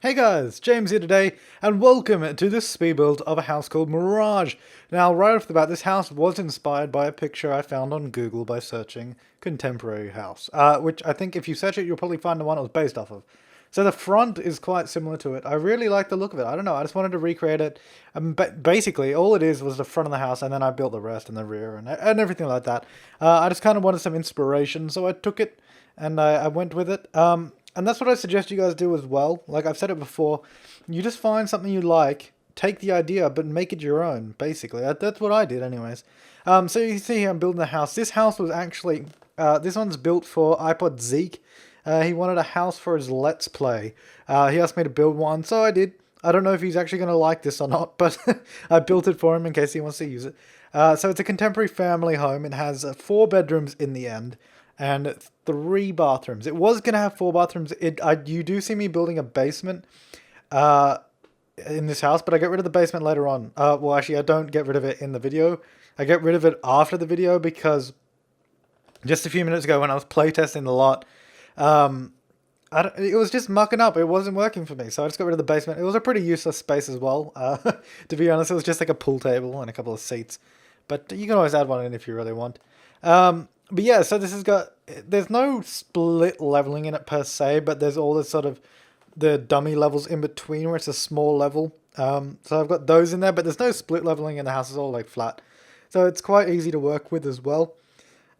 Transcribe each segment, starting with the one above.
Hey guys, James here today, and welcome to this speed build of a house called Mirage. Now, right off the bat, this house was inspired by a picture I found on Google by searching contemporary house, which I think if you search it, you'll probably find the one it was based off of. So the front is quite similar to it. I really like the look of it. I don't know, I just wanted to recreate it. Basically, all it is was the front of the house, and then I built the rest in the rear and everything like that. I just kind of wanted some inspiration, so I took it and I went with it. And that's what I suggest you guys do as well. Like I've said it before, you just find something you like, take the idea, but make it your own, basically. That's what I did anyways. So you can see here I'm building the house. This house was actually, this one's built for iPod Zeke. He wanted a house for his Let's Play. He asked me to build one, so I did. I don't know if he's actually going to like this or not, but I built it for him in case he wants to use it. So it's a contemporary family home. It has 4 bedrooms in the end and 3 bathrooms. It was going to have 4 bathrooms. You do see me building a basement in this house, but I get rid of the basement later on. Well, actually, I don't get rid of it in the video. I get rid of it after the video because just a few minutes ago when I was playtesting the lot, it was just mucking up. It wasn't working for me, so I just got rid of the basement. It was a pretty useless space as well. To be honest, it was just like a pool table and a couple of seats. But you can always add one in if you really want. But yeah, so this has got, there's no split leveling in it per se, but there's all this sort of the dummy levels in between where it's a small level. So I've got those in there, but there's no split leveling and the house is all like flat. So it's quite easy to work with as well.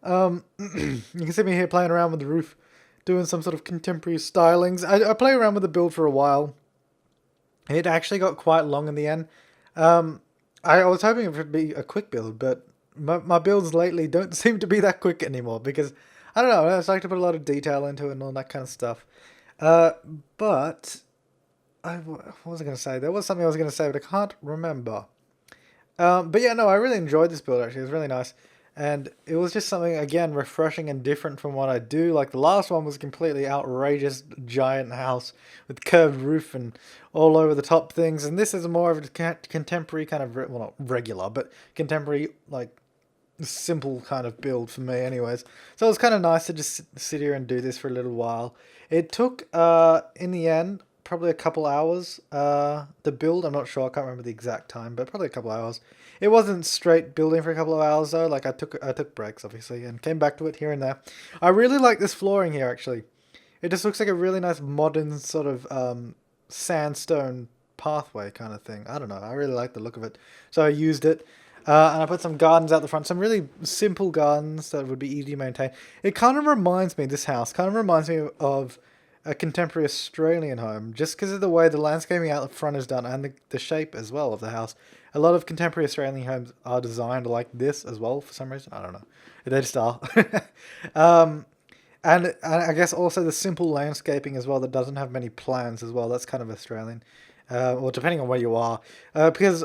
You can see me here playing around with the roof, doing some sort of contemporary stylings. I play around with the build for a while. It actually got quite long in the end. I was hoping it would be a quick build, but my builds lately don't seem to be that quick anymore because, I don't know, I just like to put a lot of detail into it and all that kind of stuff. But, what was I going to say? There was something I was going to say, but I can't remember. But yeah, no, I really enjoyed this build actually. It was really nice. And it was just something, again, refreshing and different from what I do. Like the last one was a completely outrageous giant house with curved roof and all over the top things. And this is more of a contemporary kind of, well, not regular, but contemporary, like, simple kind of build for me anyways. So it was kind of nice to just sit here and do this for a little while. It took, in the end, probably a couple hours to build. I'm not sure, I can't remember the exact time, but probably a couple hours. It wasn't straight building for a couple of hours though. Like I took breaks obviously and came back to it here and there. I really like this flooring here actually. It just looks like a really nice modern sort of sandstone pathway kind of thing. I don't know. I really like the look of it. So I used it. And I put some gardens out the front, some really simple gardens that would be easy to maintain. It kind of reminds me, this house kind of reminds me of a contemporary Australian home, just because of the way the landscaping out the front is done and the shape as well of the house. A lot of contemporary Australian homes are designed like this as well for some reason. I don't know. They just are. And I guess also the simple landscaping as well that doesn't have many plans as well. That's kind of Australian. Or depending on where you are. Because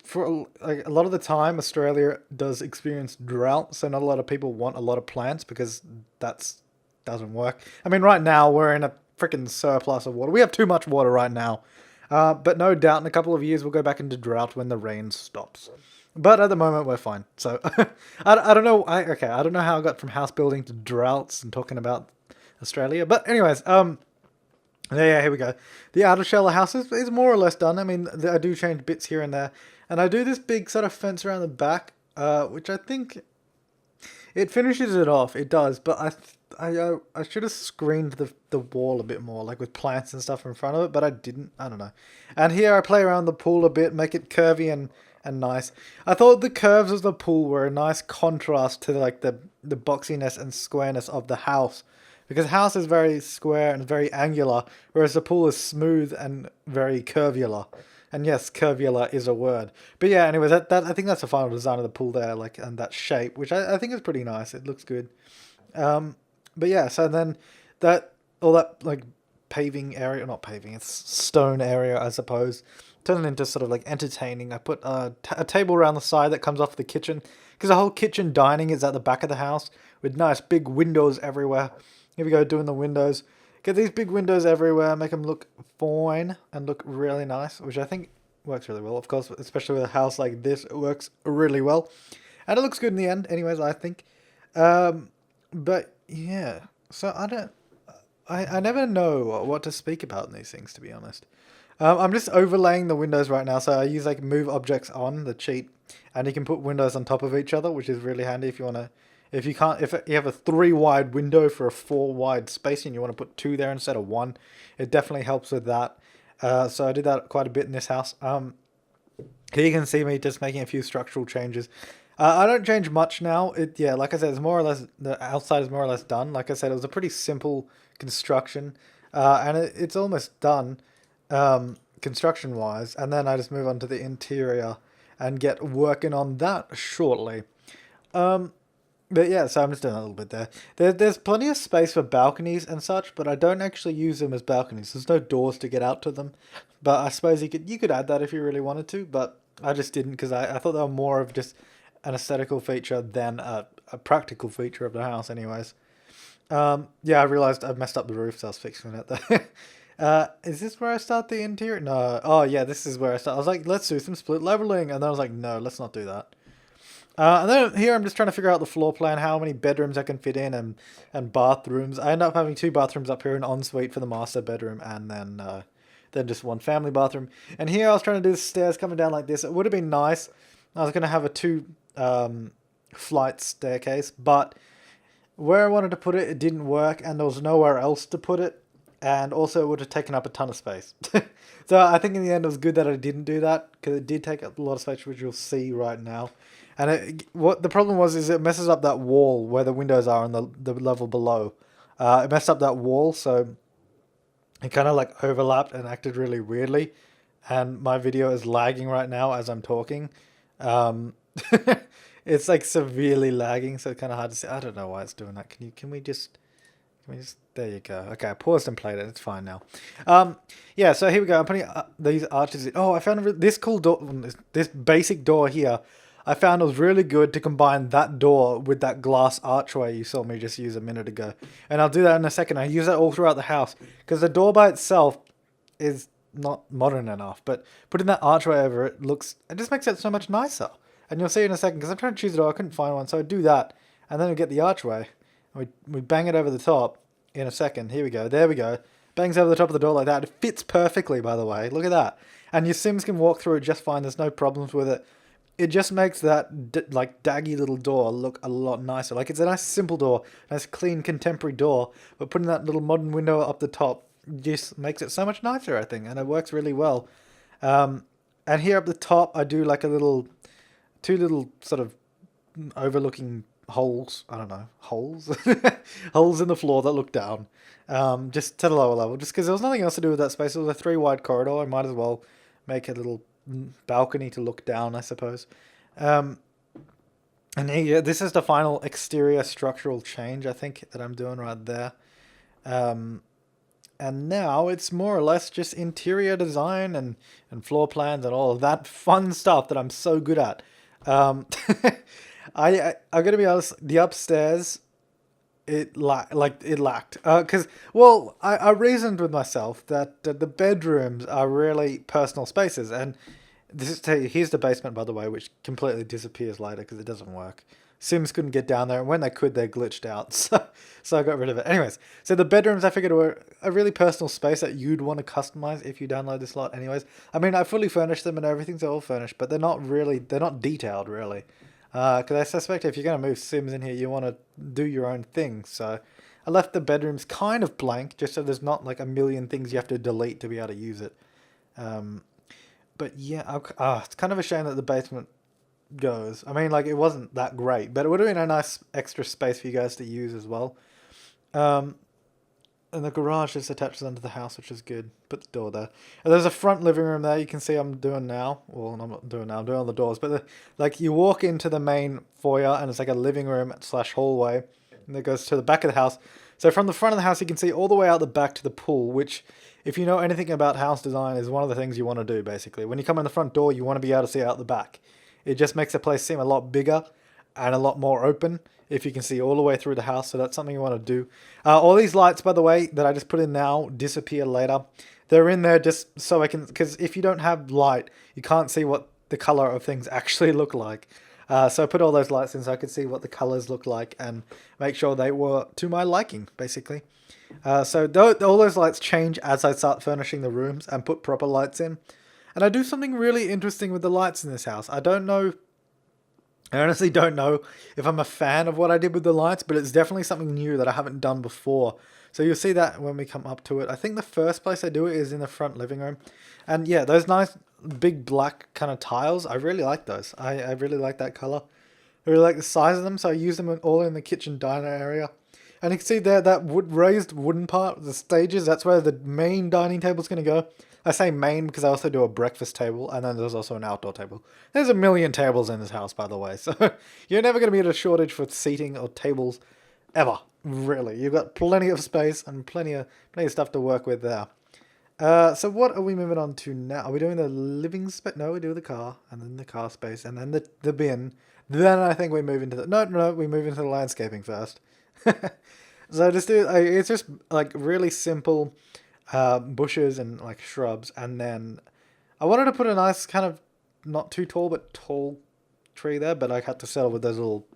for like a lot of the time, Australia does experience drought, so not a lot of people want a lot of plants because that's doesn't work. I mean, right now we're in a freaking surplus of water. We have too much water right now, but no doubt in a couple of years we'll go back into drought when the rain stops. But at the moment we're fine. So I don't know. I don't know how I got from house building to droughts and talking about Australia. But anyways, yeah, here we go. The outer shell of the house is more or less done. I mean, I do change bits here and there. And I do this big sort of fence around the back, which I think it finishes it off. It does, but I should have screened the wall a bit more, like with plants and stuff in front of it, but I didn't. I don't know. And here I play around the pool a bit, make it curvy and nice. I thought the curves of the pool were a nice contrast to like the boxiness and squareness of the house. Because the house is very square and very angular, whereas the pool is smooth and very curvular. And yes, curvular is a word. But yeah, anyway, that I think that's the final design of the pool there, like, and that shape, which I think is pretty nice. It looks good. But yeah, so then all that like paving area, not paving, it's stone area, I suppose, turned into sort of like entertaining. I put a table around the side that comes off the kitchen, because the whole kitchen dining is at the back of the house with nice big windows everywhere. Here we go, doing the windows. Get these big windows everywhere, make them look fine and look really nice, which I think works really well. Of course, especially with a house like this, it works really well. And it looks good in the end, anyways, I think. But yeah, so I never know what to speak about in these things, to be honest. I'm just overlaying the windows right now, so I use like move objects on the cheat, and you can put windows on top of each other, which is really handy if you want to. If you can't, if you have a 3 wide window for a 4 wide space and you want to put 2 there instead of 1, it definitely helps with that. So I did that quite a bit in this house. Here you can see me just making a few structural changes. I don't change much now. Yeah, like I said, it's more or less, the outside is more or less done. Like I said, it was a pretty simple construction, and it's almost done, construction wise. And then I just move on to the interior and get working on that shortly. But yeah, so I'm just doing a little bit there. There's plenty of space for balconies and such, but I don't actually use them as balconies. There's no doors to get out to them. But I suppose you could add that if you really wanted to, but I just didn't because I thought they were more of just an aesthetical feature than a practical feature of the house anyways. Yeah, I realized I messed up the roof, so I was fixing it there. Is this where I start the interior? No. Oh yeah, this is where I start. I was like, let's do some split leveling, and then I was like, no, let's not do that. And then here I'm just trying to figure out the floor plan, how many bedrooms I can fit in, and bathrooms. I end up having 2 bathrooms up here, an ensuite for the master bedroom, and then just 1 family bathroom. And here I was trying to do the stairs coming down like this. It would have been nice. I was going to have a 2 flight staircase, but where I wanted to put it, it didn't work, and there was nowhere else to put it. And also it would have taken up a ton of space. So I think in the end it was good that I didn't do that, because it did take up a lot of space, which you'll see right now. And what the problem was is it messes up that wall where the windows are on the level below. It messed up that wall, so it kind of like overlapped and acted really weirdly. And my video is lagging right now as I'm talking. Um, it's like severely lagging, so it's kind of hard to see. I don't know why it's doing that. Can we just, there you go. Okay, I paused and played it. It's fine now. Yeah, so here we go. I'm putting these arches in. Oh, I found this cool door, this basic door here. I found it was really good to combine that door with that glass archway you saw me just use a minute ago. And I'll do that in a second. I use that all throughout the house, because the door by itself is not modern enough, but putting that archway over it just makes it so much nicer. And you'll see in a second, because I'm trying to choose a door, I couldn't find one, so I do that, and then we get the archway, and we bang it over the top in a second. Here we go, there we go. Bangs over the top of the door like that. It fits perfectly, by the way. Look at that. And your Sims can walk through it just fine. There's no problems with it. It just makes that like daggy little door look a lot nicer. Like, it's a nice simple door, nice clean contemporary door, but putting that little modern window up the top just makes it so much nicer, I think, and it works really well. And here up the top, I do like two little sort of overlooking holes. I don't know, holes, holes in the floor that look down, just to the lower level. Just because there was nothing else to do with that space. It was a 3 wide corridor. I might as well make a little balcony to look down, I suppose. And here, this is the final exterior structural change, I think, that I'm doing right there. And now it's more or less just interior design and floor plans and all of that fun stuff that I'm so good at. I'm gonna be honest, the upstairs, it lacked, because I reasoned with myself that the bedrooms are really personal spaces, and here's the basement, by the way, which completely disappears later because it doesn't work. Sims couldn't get down there, and when they could, they glitched out, so I got rid of it. Anyways, so the bedrooms, I figured, were a really personal space that you'd want to customize if you download this lot anyways. I mean, I fully furnished them and everything's all furnished, but they're not detailed, really. Because I suspect if you're going to move Sims in here, you want to do your own thing. So I left the bedrooms kind of blank, just so there's not like a million things you have to delete to be able to use it. But yeah, it's kind of a shame that the basement goes. I mean, like, it wasn't that great, but it would have been a nice extra space for you guys to use as well. And the garage just attaches onto the house, which is good. Put the door there. And there's a front living room there. You can see I'm doing now. Well, I'm not doing now. I'm doing all the doors. But like, you walk into the main foyer, and it's like a living room / hallway, and it goes to the back of the house. So from the front of the house, you can see all the way out the back to the pool, which, if you know anything about house design, is one of the things you want to do, basically. When you come in the front door, you want to be able to see out the back. It just makes the place seem a lot bigger and a lot more open if you can see all the way through the house. So that's something you want to do. All these lights, by the way, that I just put in now disappear later. They're in there just so I can, because if you don't have light, you can't see what the color of things actually look like. So I put all those lights in so I could see what the colors look like and make sure they were to my liking, basically. All those lights change as I start furnishing the rooms and put proper lights in. And I do something really interesting with the lights in this house. I honestly don't know if I'm a fan of what I did with the lights, but it's definitely something new that I haven't done before. So you'll see that when we come up to it. I think the first place I do it is in the front living room. And yeah, those nice big black kind of tiles, I really like those. I really like that color. I really like the size of them, so I use them all in the kitchen diner area. And you can see there, that raised wooden part, the stages, that's where the main dining table's going to go. I say main because I also do a breakfast table, and then there's also an outdoor table. There's a million tables in this house, by the way, so you're never going to be at a shortage for seating or tables, ever, really. You've got plenty of space and plenty of stuff to work with there. So what are we moving on to now? Are we doing the living space? No, we do the car, and then the car space, and then the bin. Then I think we move into the... No, we move into the landscaping first. So it's just like really simple bushes and like shrubs, and then I wanted to put a nice kind of not too tall but tall tree there, but I had to settle with those little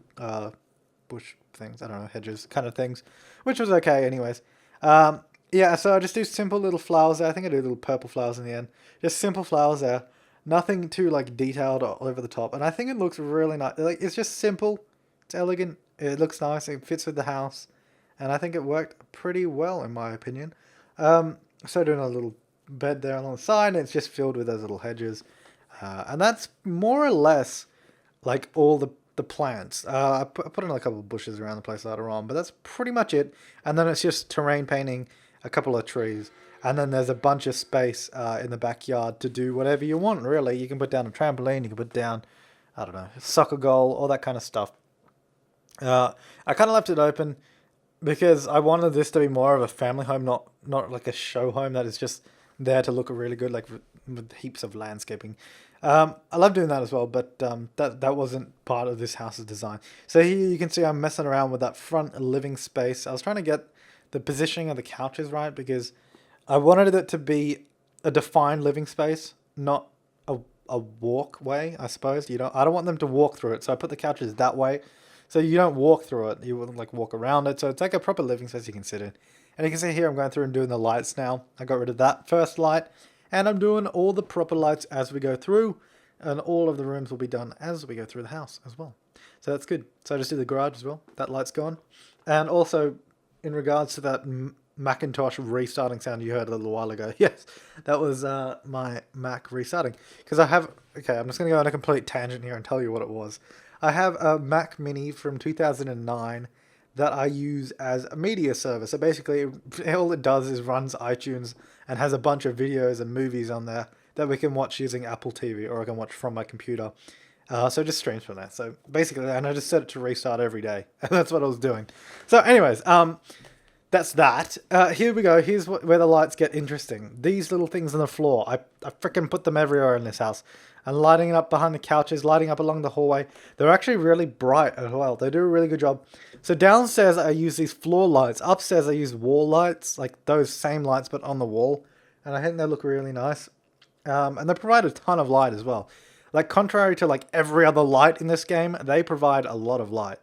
bush things, I don't know, hedges kind of things, which was okay anyways. Yeah, so I just do simple little flowers there. I think I do little purple flowers in the end. Just simple flowers there. Nothing too like detailed or over the top, and I think it looks really nice. Like, it's just simple, it's elegant, it looks nice, it fits with the house, and I think it worked pretty well in my opinion. So doing a little bed there along the side, and it's just filled with those little hedges, and that's more or less like all the plants. I put in a couple of bushes around the place later on, but that's pretty much it. And then it's just terrain painting, a couple of trees, and then there's a bunch of space in the backyard to do whatever you want, really. You can put down a trampoline, you can put down, I don't know, a soccer goal, all that kind of stuff. I kind of left it open because I wanted this to be more of a family home, not like a show home that is just there to look really good, like with heaps of landscaping. I love doing that as well, but that wasn't part of this house's design. So here you can see I'm messing around with that front living space. I was trying to get the positioning of the couches right because I wanted it to be a defined living space, not a walkway, I suppose. I don't want them to walk through it, so I put the couches that way. So you don't walk through it, you wouldn't like walk around it. So it's like a proper living space you can sit in. And you can see here I'm going through and doing the lights now. I got rid of that first light. And I'm doing all the proper lights as we go through. And all of the rooms will be done as we go through the house as well. So that's good. So I just did the garage as well. That light's gone. And also, in regards to that Macintosh restarting sound you heard a little while ago. Yes, that was my Mac restarting. Because I have... Okay, I'm just going to go on a complete tangent here and tell you what it was. I have a Mac Mini from 2009 that I use as a media server. So basically, all it does is runs iTunes and has a bunch of videos and movies on there that we can watch using Apple TV, or I can watch from my computer. So it just streams from there. So basically, and I just set it to restart every day. And that's what I was doing. So anyways, that's that. Here we go. Here's where the lights get interesting. These little things on the floor. I freaking put them everywhere in this house. And lighting it up behind the couches, lighting up along the hallway. They're actually really bright as well. They do a really good job. So downstairs I use these floor lights. Upstairs I use wall lights, like those same lights but on the wall. And I think they look really nice. And they provide a ton of light as well. Like contrary to like every other light in this game, they provide a lot of light.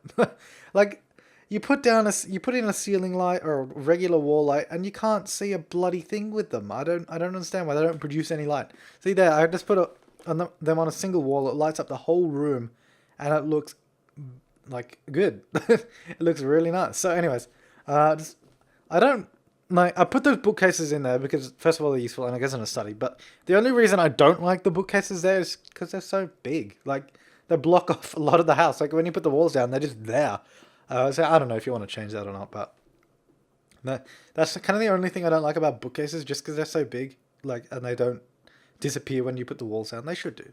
Like you put in a ceiling light or a regular wall light and you can't see a bloody thing with them. I don't understand why they don't produce any light. See there, I just put them on a single wall. It lights up the whole room and it looks like good. It looks really nice. So anyways, I put those bookcases in there because first of all they're useful and I guess in a study, but the only reason I don't like the bookcases there is because they're so big. Like they block off a lot of the house. Like when you put the walls down, they're just there. So I don't know if you want to change that or not, but that's kind of the only thing I don't like about bookcases, just because they're so big, like, and they don't disappear when you put the walls down. They should do.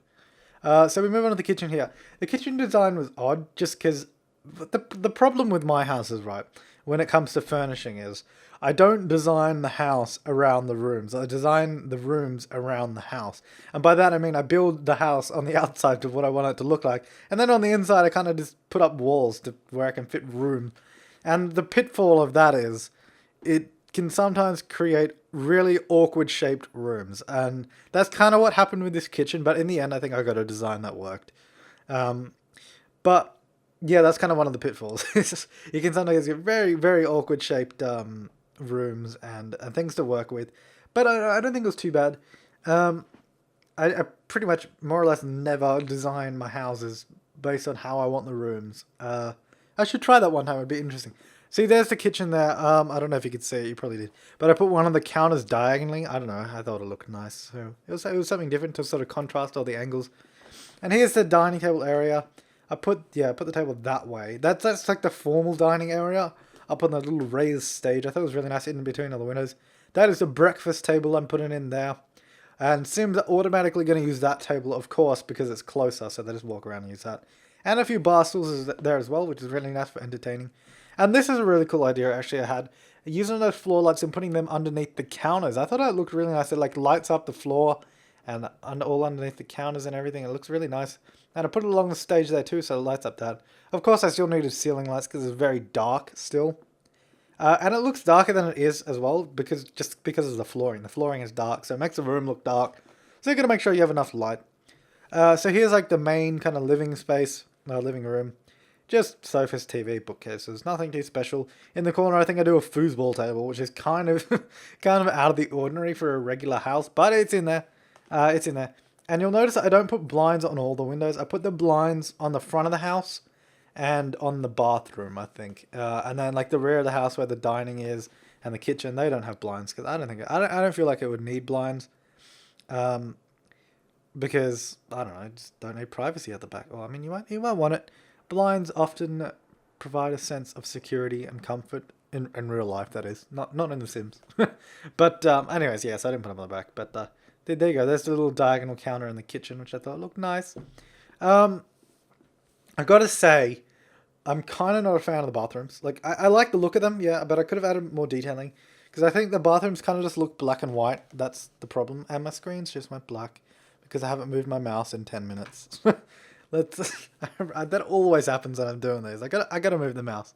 So we move on to the kitchen here. The kitchen design was odd, just because the problem with my house is, right, when it comes to furnishing is, I don't design the house around the rooms. I design the rooms around the house. And by that I mean I build the house on the outside to what I want it to look like. And then on the inside I kind of just put up walls to where I can fit room. And the pitfall of that is it can sometimes create really awkward shaped rooms. And that's kind of what happened with this kitchen. But in the end I think I got a design that worked. But yeah, that's kind of one of the pitfalls. You can sometimes get very, very awkward shaped rooms and things to work with. But I don't think it was too bad. Um, I pretty much more or less never design my houses based on how I want the rooms. I should try that one time. It'd be interesting. See, there's the kitchen there. I don't know if you could see it. You probably did. But I put one of the counters diagonally. I don't know. I thought it looked nice. So it was something different to sort of contrast all the angles. And here's the dining table area. I put the table that way. That's like the formal dining area up on the little raised stage. I thought it was really nice in between all the windows. That is the breakfast table I'm putting in there. And Sims are automatically going to use that table, of course, because it's closer, so they just walk around and use that. And a few bar stools is there as well, which is really nice for entertaining. And this is a really cool idea, actually, I had. Using those floor lights and putting them underneath the counters. I thought it looked really nice. It like lights up the floor and all underneath the counters and everything. It looks really nice. And I put it along the stage there too, so it lights up that. Of course, I still needed ceiling lights because it's very dark still. And it looks darker than it is as well, because of the flooring. The flooring is dark, so it makes the room look dark. So you got to make sure you have enough light. So here's like the main kind of living space, living room. Just sofas, TV, bookcases, nothing too special. In the corner, I think I do a foosball table, which is kind of out of the ordinary for a regular house, but it's in there. It's in there. And you'll notice that I don't put blinds on all the windows. I put the blinds on the front of the house and on the bathroom, I think. And then like the rear of the house where the dining is and the kitchen, they don't have blinds because I don't feel like it would need blinds. Because I don't know, I just don't need privacy at the back. Well, I mean, you might want it. Blinds often provide a sense of security and comfort in real life. That is not in The Sims. But anyways, yes, I didn't put them on the back. But there you go. There's the little diagonal counter in the kitchen, which I thought looked nice. I gotta say, I'm kind of not a fan of the bathrooms. Like I like the look of them, yeah, but I could have added more detailing because I think the bathrooms kind of just look black and white. That's the problem. And my screen's just went black because I haven't moved my mouse in 10 minutes. That always happens when I'm doing these. I gotta move the mouse.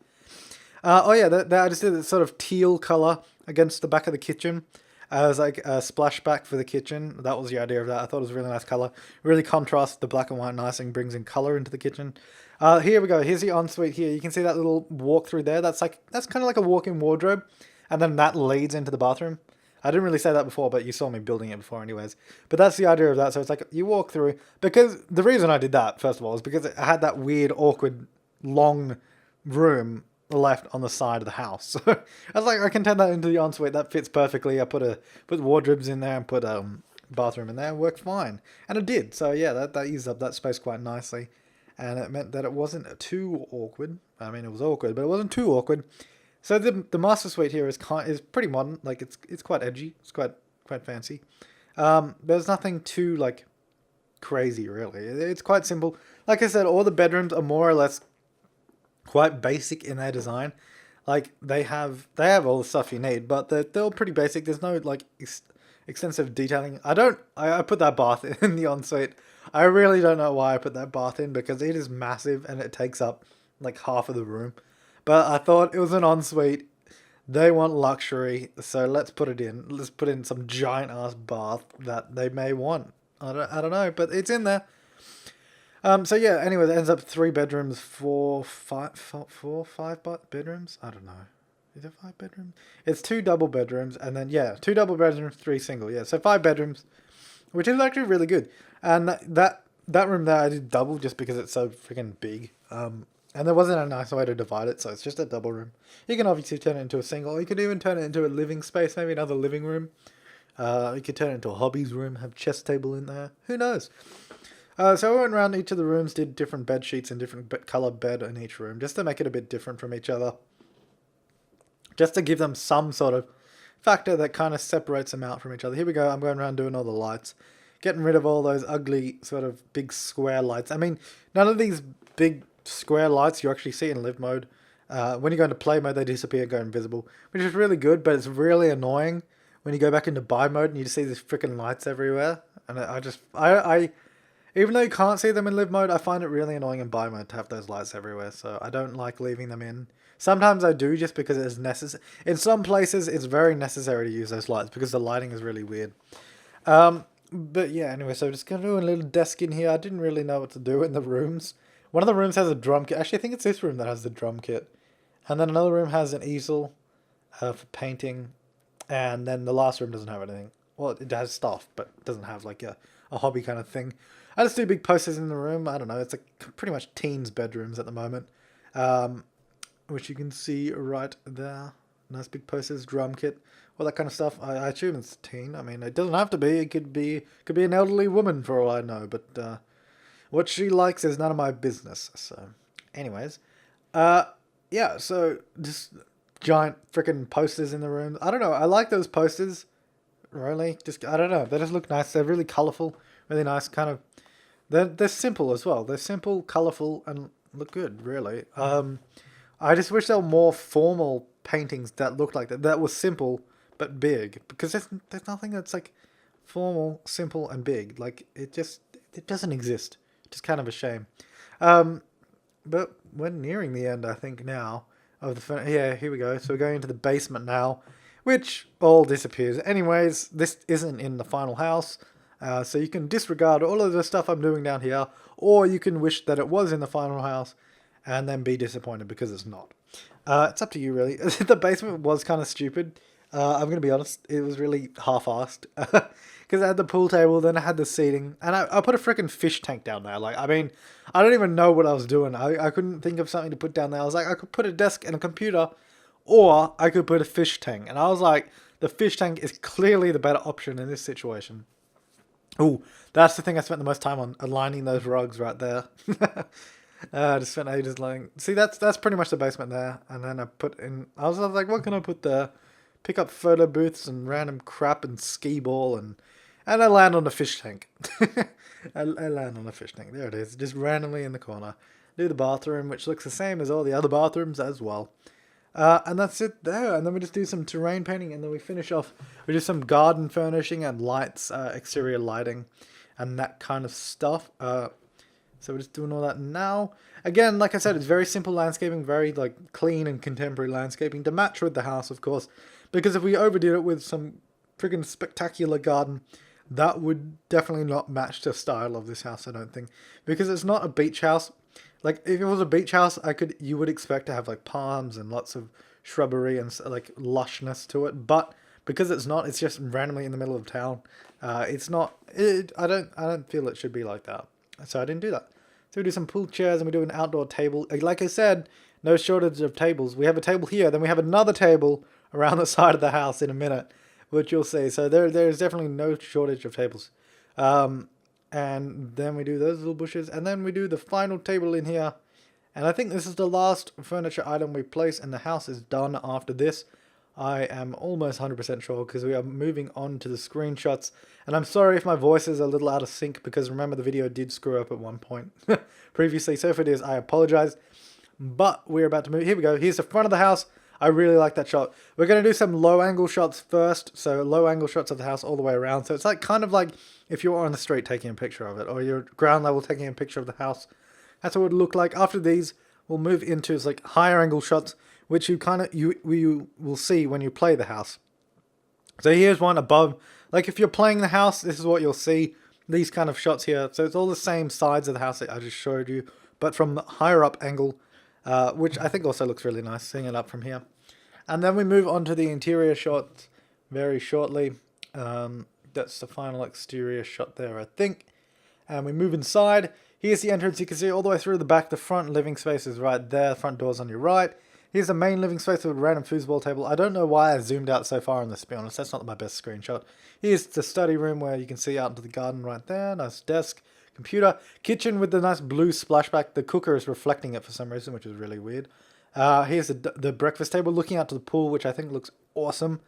Oh yeah, I just did this sort of teal color against the back of the kitchen as like a splashback for the kitchen. That was the idea of that. I thought it was a really nice color. Really contrasts the black and white nice and brings in color into the kitchen. Here we go. Here's the ensuite here. You can see that little walk-through there. That's kind of like a walk-in wardrobe, and then that leads into the bathroom. I didn't really say that before, but you saw me building it before anyways. But that's the idea of that. So it's like you walk through, because the reason I did that, first of all, is because I had that weird, awkward, long room left on the side of the house. So I was like, I can turn that into the ensuite. That fits perfectly. I put wardrobes in there and put bathroom in there. It worked fine. And it did. So yeah, that used up that space quite nicely. And it meant that it wasn't too awkward. I mean, it was awkward, but it wasn't too awkward. So the master suite here is pretty modern. Like it's quite edgy. It's quite fancy. There's nothing too like crazy really. It's quite simple. Like I said, all the bedrooms are more or less quite basic in their design. Like they have all the stuff you need, but they're all pretty basic. There's no like extensive detailing. I put that bath in the ensuite. I really don't know why I put that bath in because it is massive and it takes up like half of the room. But I thought it was an ensuite. They want luxury, so let's put it in. Let's put in some giant ass bath that they may want. I don't know, but it's in there. So yeah. Anyway, it ends up 3 bedrooms, 5 bedrooms. I don't know. Is it 5 bedrooms? It's 2 double bedrooms, and then 2 double bedrooms, 3 single. Yeah, so 5 bedrooms, which is actually really good. And that room there I did double just because it's so freaking big. And there wasn't a nice way to divide it, so it's just a double room. You can obviously turn it into a single, or you could even turn it into a living space, maybe another living room. You could turn it into a hobbies room, have chess table in there. Who knows? So I went around each of the rooms, did different bed sheets and different color bed in each room, just to make it a bit different from each other. Just to give them some sort of factor that kind of separates them out from each other. Here we go, I'm going around doing all the lights. Getting rid of all those ugly sort of big square lights. I mean, none of these big square lights you actually see in live mode. When you go into play mode, they disappear and go invisible, which is really good, but it's really annoying when you go back into buy mode and you just see these freaking lights everywhere. And I even though you can't see them in live mode, I find it really annoying in buy mode to have those lights everywhere, so I don't like leaving them in. Sometimes I do just because it is necessary. In some places, it's very necessary to use those lights because the lighting is really weird. But yeah, anyway, so just going to do a little desk in here. I didn't really know what to do in the rooms. One of the rooms has a drum kit. Actually, I think it's this room that has the drum kit. And then another room has an easel. for painting. And then the last room doesn't have anything. Well, it has stuff, but it doesn't have like a hobby kind of thing. I just do big posters in the room. I don't know. It's like pretty much teens' bedrooms at the moment, which you can see right there. Nice big posters, drum kit, all that kind of stuff. I assume it's teen. I mean, it doesn't have to be. It could be an elderly woman for all I know. But what she likes is none of my business. So, anyways, yeah. So just giant freaking posters in the room. I don't know. I like those posters. Really, just I don't know. They just look nice. They're really colorful, really nice. Kind of. They're simple as well. They're simple, colorful, and look good. Really. I just wish there were more formal paintings that looked like that. That was simple but big. Because there's nothing that's like formal, simple, and big. Like it doesn't exist. Just kind of a shame. But we're nearing the end, I think, now of the yeah. Here we go. So we're going into the basement now, which all disappears. Anyways, this isn't in the final house. So you can disregard all of the stuff I'm doing down here, or you can wish that it was in the final house and then be disappointed because it's not. It's up to you, really. The basement was kind of stupid. I'm going to be honest, it was really half-assed. Because I had the pool table, then I had the seating, and I put a freaking fish tank down there. Like, I mean, I don't even know what I was doing. I couldn't think of something to put down there. I was like, I could put a desk and a computer, or I could put a fish tank. And I was like, the fish tank is clearly the better option in this situation. Oh, that's the thing I spent the most time on, aligning those rugs right there. I just spent ages like, see, that's pretty much the basement there. And then I was like, what can I put there? Pick up photo booths and random crap and skee ball and I land on a fish tank. I land on a fish tank. There it is, just randomly in the corner. Do the bathroom, which looks the same as all the other bathrooms as well. And that's it there. And then we just do some terrain painting and then we finish off. We do some garden furnishing and lights, exterior lighting and that kind of stuff. So we're just doing all that now. Again, like I said, it's very simple landscaping, very like clean and contemporary landscaping to match with the house, of course. Because if we overdid it with some friggin' spectacular garden, that would definitely not match the style of this house, I don't think. Because it's not a beach house. Like, if it was a beach house, you would expect to have like palms and lots of shrubbery and like lushness to it. But because it's not, it's just randomly in the middle of town. It's not. I don't feel it should be like that. So I didn't do that. So we do some pool chairs and we do an outdoor table. Like I said, no shortage of tables. We have a table here, then we have another table around the side of the house in a minute, which you'll see. So there's definitely no shortage of tables. And then we do those little bushes, and then we do the final table in here. And I think this is the last furniture item we place, and the house is done after this. I am almost 100% sure because we are moving on to the screenshots. And I'm sorry if my voice is a little out of sync because remember the video did screw up at one point previously. So if it is, I apologize. But we're about to move. Here we go. Here's the front of the house. I really like that shot. We're going to do some low angle shots first. So low angle shots of the house all the way around. So it's like kind of like if you're on the street taking a picture of it or you're ground level taking a picture of the house. That's what it would look like. After these, we'll move into like higher angle shots, which you will see when you play the house. So here's one above. Like if you're playing the house, this is what you'll see. These kind of shots here. So it's all the same sides of the house that I just showed you, but from the higher up angle, which I think also looks really nice, seeing it up from here. And then we move on to the interior shots very shortly. That's the final exterior shot there, I think. And we move inside. Here's the entrance. You can see all the way through the back. The front living space is right there. The front door's on your right. Here's the main living space with a random foosball table. I don't know why I zoomed out so far on this, to be honest. That's not my best screenshot. Here's the study room where you can see out into the garden right there. Nice desk, computer. Kitchen with the nice blue splashback. The cooker is reflecting it for some reason, which is really weird. Here's the breakfast table looking out to the pool, which I think looks awesome.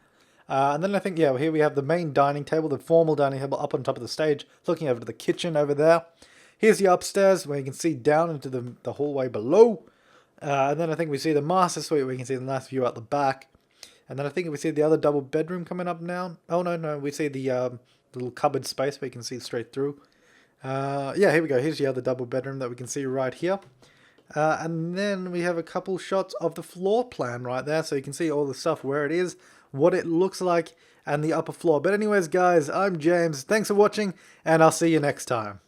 And then I think, yeah, here we have the main dining table, the formal dining table up on top of the stage, looking over to the kitchen over there. Here's the upstairs where you can see down into the hallway below. And then I think we see the master suite where you can see the nice view out the back. And then I think we see the other double bedroom coming up now. Oh, no, we see the little cupboard space where you can see straight through. Yeah, here we go. Here's the other double bedroom that we can see right here. And then we have a couple shots of the floor plan right there. So you can see all the stuff, where it is, what it looks like, and the upper floor. But anyways, guys, I'm James. Thanks for watching, and I'll see you next time.